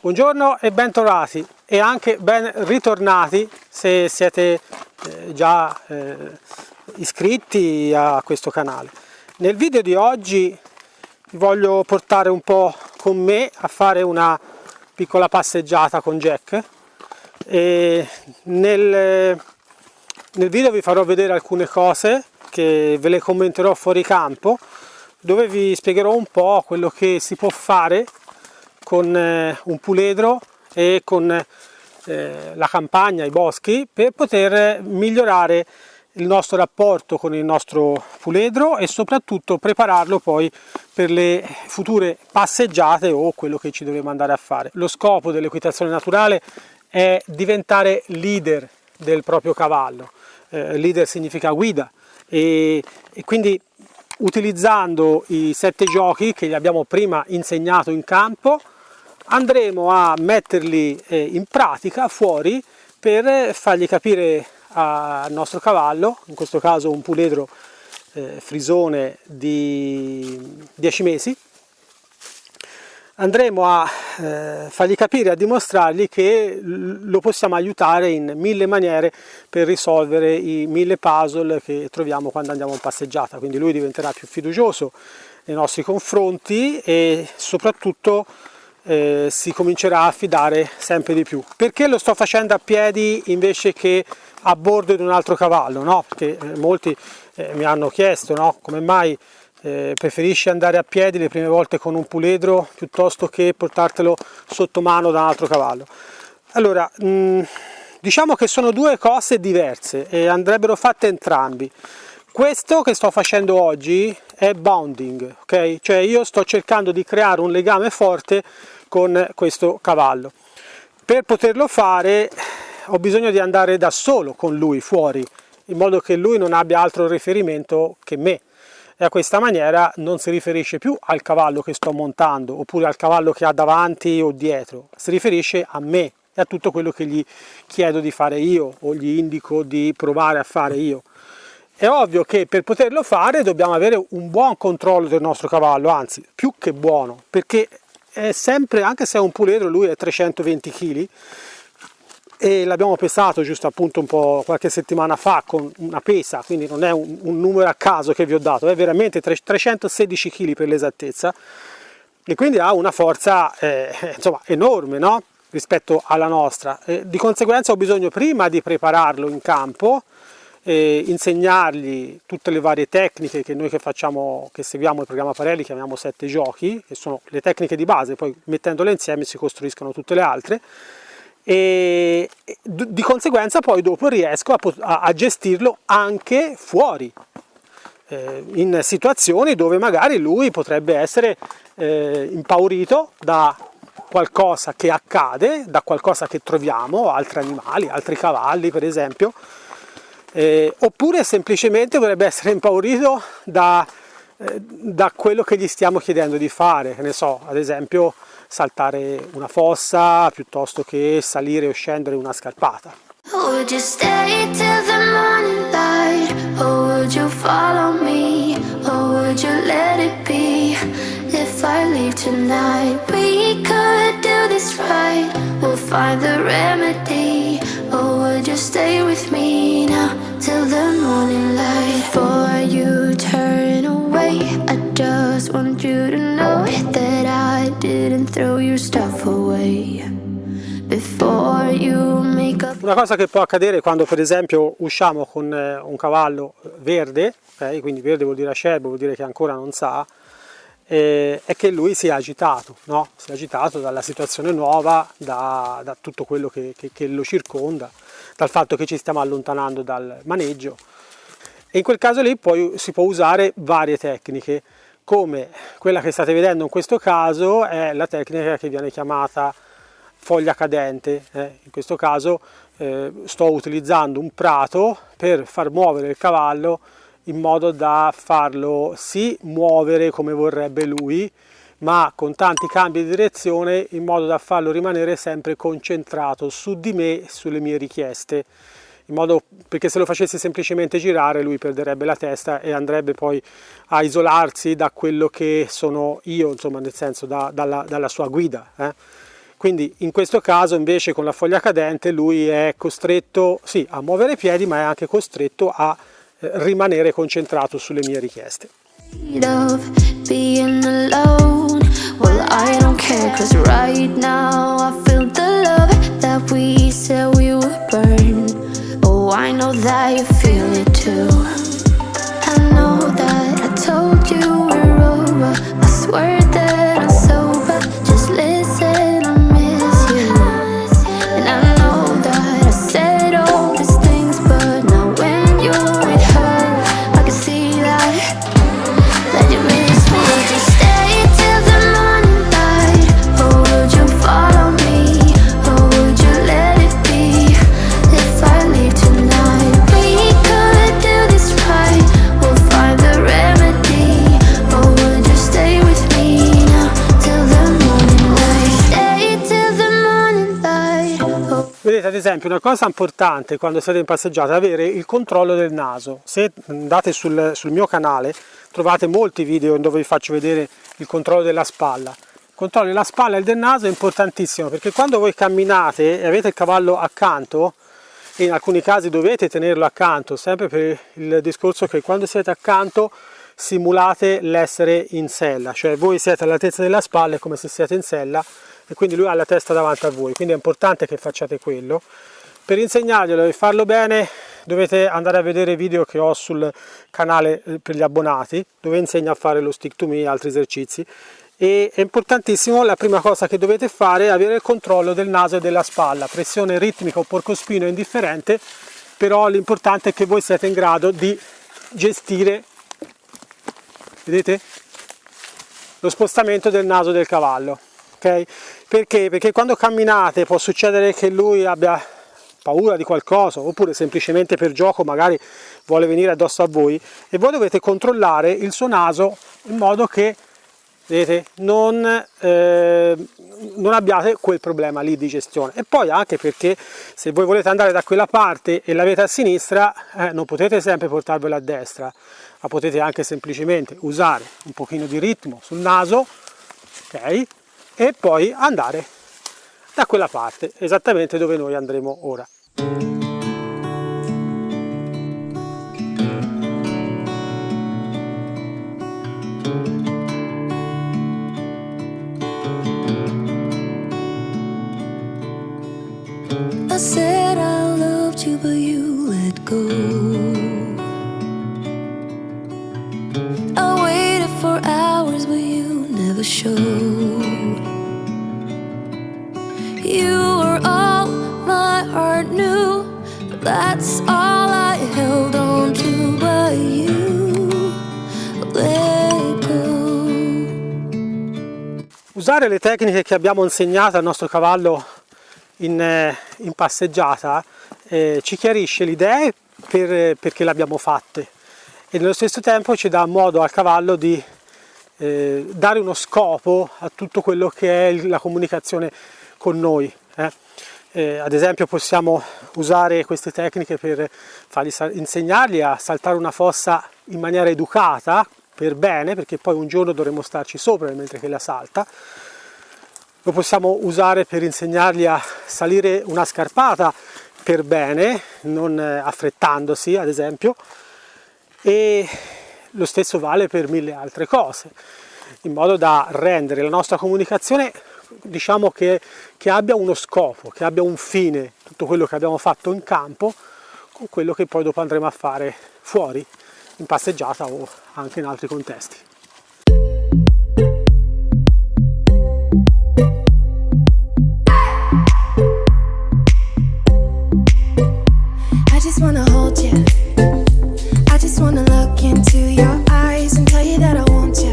Buongiorno e bentrovati e anche ben ritornati se siete già iscritti a questo canale. Nel video di oggi vi voglio portare un po' con me a fare una piccola passeggiata con Jack e nel video vi farò vedere alcune cose che ve le commenterò fuori campo, dove vi spiegherò un po' quello che si può fare con un puledro e con la campagna, i boschi, per poter migliorare il nostro rapporto con il nostro puledro e soprattutto prepararlo poi per le future passeggiate o quello che ci dovremo andare a fare. Lo scopo dell'equitazione naturale è diventare leader del proprio cavallo. Leader significa guida e quindi utilizzando i 7 giochi che gli abbiamo prima insegnato in campo andremo a metterli in pratica fuori per fargli capire al nostro cavallo, in questo caso un puledro frisone di 10 mesi, andremo a fargli capire, a dimostrargli che lo possiamo aiutare in 1000 maniere per risolvere i 1000 puzzle che troviamo quando andiamo in passeggiata. Quindi lui diventerà più fiducioso nei nostri confronti e soprattutto si comincerà a fidare sempre di più. Perché lo sto facendo a piedi invece che a bordo di un altro cavallo? No? Perché molti mi hanno chiesto, no? Come mai preferisci andare a piedi le prime volte con un puledro piuttosto che portartelo sotto mano da un altro cavallo? Allora, diciamo che sono due cose diverse e andrebbero fatte entrambi. Questo che sto facendo oggi è bonding, ok? Cioè io sto cercando di creare un legame forte con questo cavallo. Per poterlo fare ho bisogno di andare da solo con lui fuori, in modo che lui non abbia altro riferimento che me. E a questa maniera non si riferisce più al cavallo che sto montando oppure al cavallo che ha davanti o dietro, si riferisce a me e a tutto quello che gli chiedo di fare io o gli indico di provare a fare io. È ovvio che per poterlo fare dobbiamo avere un buon controllo del nostro cavallo, anzi più che buono, perché è sempre, anche se è un puledro, lui è 320 kg e l'abbiamo pesato giusto appunto un po' qualche settimana fa con una pesa, quindi non è un numero a caso che vi ho dato, è veramente 316 kg per l'esattezza e quindi ha una forza insomma enorme, no? Rispetto alla nostra. Di conseguenza ho bisogno prima di prepararlo in campo, insegnargli tutte le varie tecniche che noi che seguiamo il programma Parelli chiamiamo 7 giochi, che sono le tecniche di base, poi mettendole insieme si costruiscono tutte le altre e di conseguenza poi dopo riesco a gestirlo anche fuori, in situazioni dove magari lui potrebbe essere impaurito da qualcosa che accade, da qualcosa che troviamo, altri animali, altri cavalli per esempio, oppure semplicemente potrebbe essere impaurito da quello che gli stiamo chiedendo di fare, che ne so, ad esempio saltare una fossa piuttosto che salire o scendere una scarpata. Would you stay till the morning light, or would you follow me, or would you let it be? If I leave tonight, we could do this right, we'll find the remedy. Or would you stay with me now till the morning light? Before you turn away, I just want you to know that I didn't throw your stuff away. Before you make up. Una cosa che può accadere quando per esempio usciamo con un cavallo verde, okay? Quindi verde vuol dire acerbo, vuol dire che ancora non sa, è che lui si è agitato, no? Si è agitato dalla situazione nuova, da tutto quello che lo circonda, dal fatto che ci stiamo allontanando dal maneggio. E in quel caso lì poi si può usare varie tecniche, come quella che state vedendo in questo caso è la tecnica che viene chiamata foglia cadente. In questo caso sto utilizzando un prato per far muovere il cavallo in modo da farlo sì muovere come vorrebbe lui, ma con tanti cambi di direzione in modo da farlo rimanere sempre concentrato su di me, sulle mie richieste, perché se lo facessi semplicemente girare lui perderebbe la testa e andrebbe poi a isolarsi da quello che sono io, insomma, nel senso dalla sua guida. Quindi in questo caso invece con la foglia cadente lui è costretto sì a muovere i piedi, ma è anche costretto a rimanere concentrato sulle mie richieste. Of being alone. Well, I don't care, 'cause right now I feel the love that we said we would burn. Oh, I know that you feel it too. I know that I told you we're over. I swear that I'm sober. Just listen, I miss you. And I know that I said all these things, but now when you're with her, I can see that you miss me. Would you stay till the morning light, or would you follow me, or would you let it be? If I leave tonight, we could do this right. We'll find the remedy. Or would you stay with me now till the morning light? Stay till the morning light. Oh. Vedete, ad esempio, una cosa importante quando siete in passeggiata è avere il controllo del naso. Se andate sul mio canale trovate molti video dove vi faccio vedere il controllo della spalla. Il controllo della spalla e del naso è importantissimo, perché quando voi camminate e avete il cavallo accanto, e in alcuni casi dovete tenerlo accanto, sempre per il discorso che quando siete accanto simulate l'essere in sella, cioè voi siete all'altezza della spalla, è come se siete in sella, e quindi lui ha la testa davanti a voi, quindi è importante che facciate quello. Per insegnarglielo e farlo bene dovete andare a vedere i video che ho sul canale per gli abbonati, dove insegno a fare lo stick to me e altri esercizi. E è importantissimo, la prima cosa che dovete fare è avere il controllo del naso e della spalla, pressione ritmica o porcospino è indifferente, però l'importante è che voi siate in grado di gestire, vedete, lo spostamento del naso del cavallo. Okay? Perché? Perché quando camminate può succedere che lui abbia paura di qualcosa, oppure semplicemente per gioco magari vuole venire addosso a voi, e voi dovete controllare il suo naso in modo che, vedete, non abbiate quel problema lì di gestione. E poi anche perché se voi volete andare da quella parte e l'avete a sinistra, non potete sempre portarvela a destra, ma potete anche semplicemente usare un pochino di ritmo sul naso, ok? E poi andare da quella parte, esattamente dove noi andremo ora. I said I loved you, but you let go. I waited for hours, but you never showed. You were all my heart knew, but that's all I held on to, but you let go. Usare le tecniche che abbiamo insegnato al nostro cavallo in passeggiata ci chiarisce le idee perché le abbiamo fatte, e nello stesso tempo ci dà modo al cavallo di dare uno scopo a tutto quello che è la comunicazione con noi. Ad esempio possiamo usare queste tecniche per insegnargli a saltare una fossa in maniera educata, per bene, perché poi un giorno dovremo starci sopra mentre che la salta. Lo possiamo usare per insegnargli a salire una scarpata per bene, non affrettandosi ad esempio, e lo stesso vale per mille altre cose, in modo da rendere la nostra comunicazione, diciamo, che abbia uno scopo, che abbia un fine, tutto quello che abbiamo fatto in campo con quello che poi dopo andremo a fare fuori, in passeggiata o anche in altri contesti. I just wanna hold you. I just wanna look into your eyes and tell you that I want you.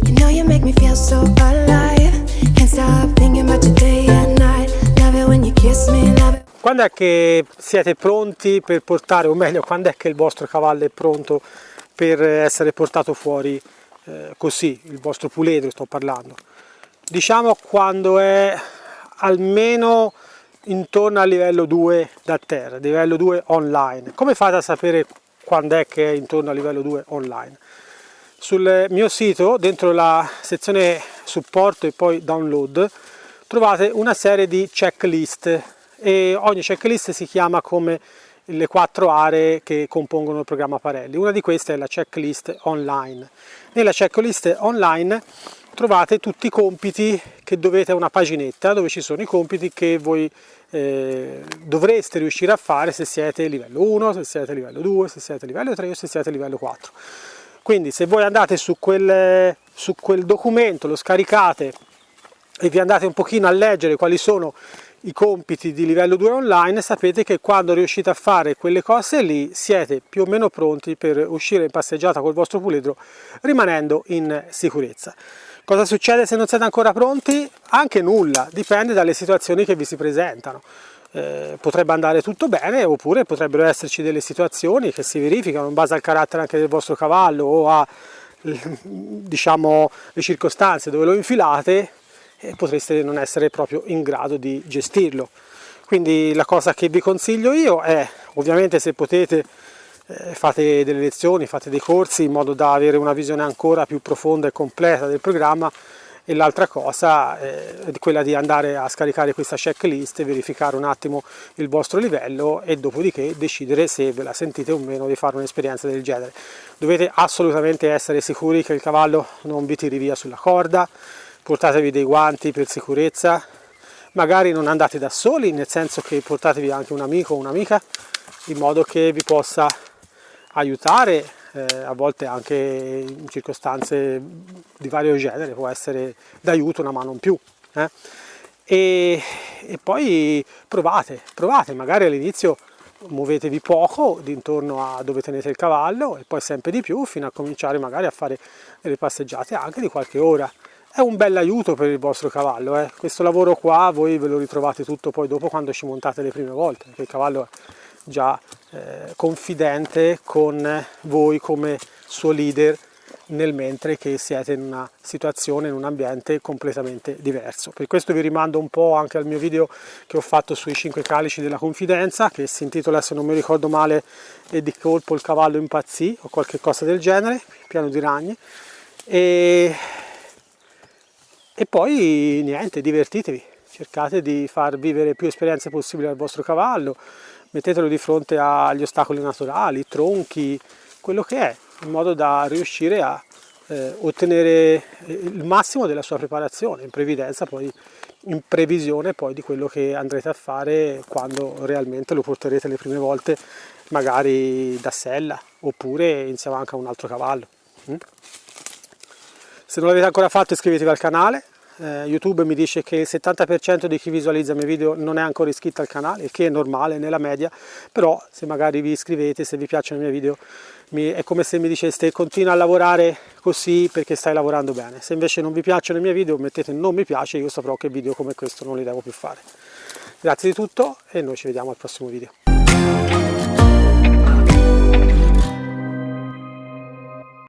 You know you make me feel so alive. Can't stop thinking about you day and night. Love it when you kiss me, love it. Quando è che siete pronti per portare, o meglio, quando è che il vostro cavallo è pronto per essere portato fuori così, il vostro puledro sto parlando? Diciamo quando è almeno intorno al livello 2 da terra, livello 2 online. Come fate a sapere quando è che è intorno al livello 2 online? Sul mio sito, dentro la sezione supporto e poi download, trovate una serie di checklist e ogni checklist si chiama come le 4 aree che compongono il programma Parelli. Una di queste è la checklist online. Nella checklist online trovate tutti i compiti che dovete, una paginetta dove ci sono i compiti che voi dovreste riuscire a fare se siete livello 1, se siete livello 2, se siete livello 3 o se siete livello 4. Quindi se voi andate su quel documento, lo scaricate e vi andate un pochino a leggere quali sono i compiti di livello 2 online, sapete che quando riuscite a fare quelle cose lì siete più o meno pronti per uscire in passeggiata col vostro puledro rimanendo in sicurezza. Cosa succede se non siete ancora pronti? Anche nulla, dipende dalle situazioni che vi si presentano. Potrebbe andare tutto bene, oppure potrebbero esserci delle situazioni che si verificano in base al carattere anche del vostro cavallo o a, diciamo, le circostanze dove lo infilate, e potreste non essere proprio in grado di gestirlo. Quindi la cosa che vi consiglio io è, ovviamente se potete, fate delle lezioni, fate dei corsi in modo da avere una visione ancora più profonda e completa del programma, e l'altra cosa è quella di andare a scaricare questa checklist e verificare un attimo il vostro livello e dopodiché decidere se ve la sentite o meno di fare un'esperienza del genere. Dovete assolutamente essere sicuri che il cavallo non vi tiri via sulla corda, portatevi dei guanti per sicurezza, magari non andate da soli, nel senso che portatevi anche un amico o un'amica in modo che vi possa aiutare, a volte anche in circostanze di vario genere può essere d'aiuto una mano in più. E poi provate, magari all'inizio muovetevi poco intorno a dove tenete il cavallo e poi sempre di più fino a cominciare magari a fare delle passeggiate anche di qualche ora. È un bel aiuto per il vostro cavallo. Questo lavoro qua voi ve lo ritrovate tutto poi dopo quando ci montate le prime volte, perché il cavallo è già confidente con voi come suo leader, nel mentre che siete in una situazione, in un ambiente completamente diverso. Per questo vi rimando un po' anche al mio video che ho fatto sui 5 calici della confidenza, che si intitola, se non mi ricordo male, E di colpo il cavallo impazzì o qualche cosa del genere, pieno di ragni. E poi niente, divertitevi, cercate di far vivere più esperienze possibili al vostro cavallo, mettetelo di fronte agli ostacoli naturali, tronchi, quello che è, in modo da riuscire a ottenere il massimo della sua preparazione, in previsione poi di quello che andrete a fare quando realmente lo porterete le prime volte, magari da sella, oppure insieme anche a un altro cavallo. Se non l'avete ancora fatto, iscrivetevi al canale. YouTube mi dice che il 70% di chi visualizza i miei video non è ancora iscritto al canale, il che è normale nella media, però se magari vi iscrivete, se vi piacciono i miei video, è come se mi diceste continua a lavorare così perché stai lavorando bene. Se invece non vi piacciono i miei video, mettete non mi piace, io saprò che video come questo non li devo più fare. Grazie di tutto e noi ci vediamo al prossimo video.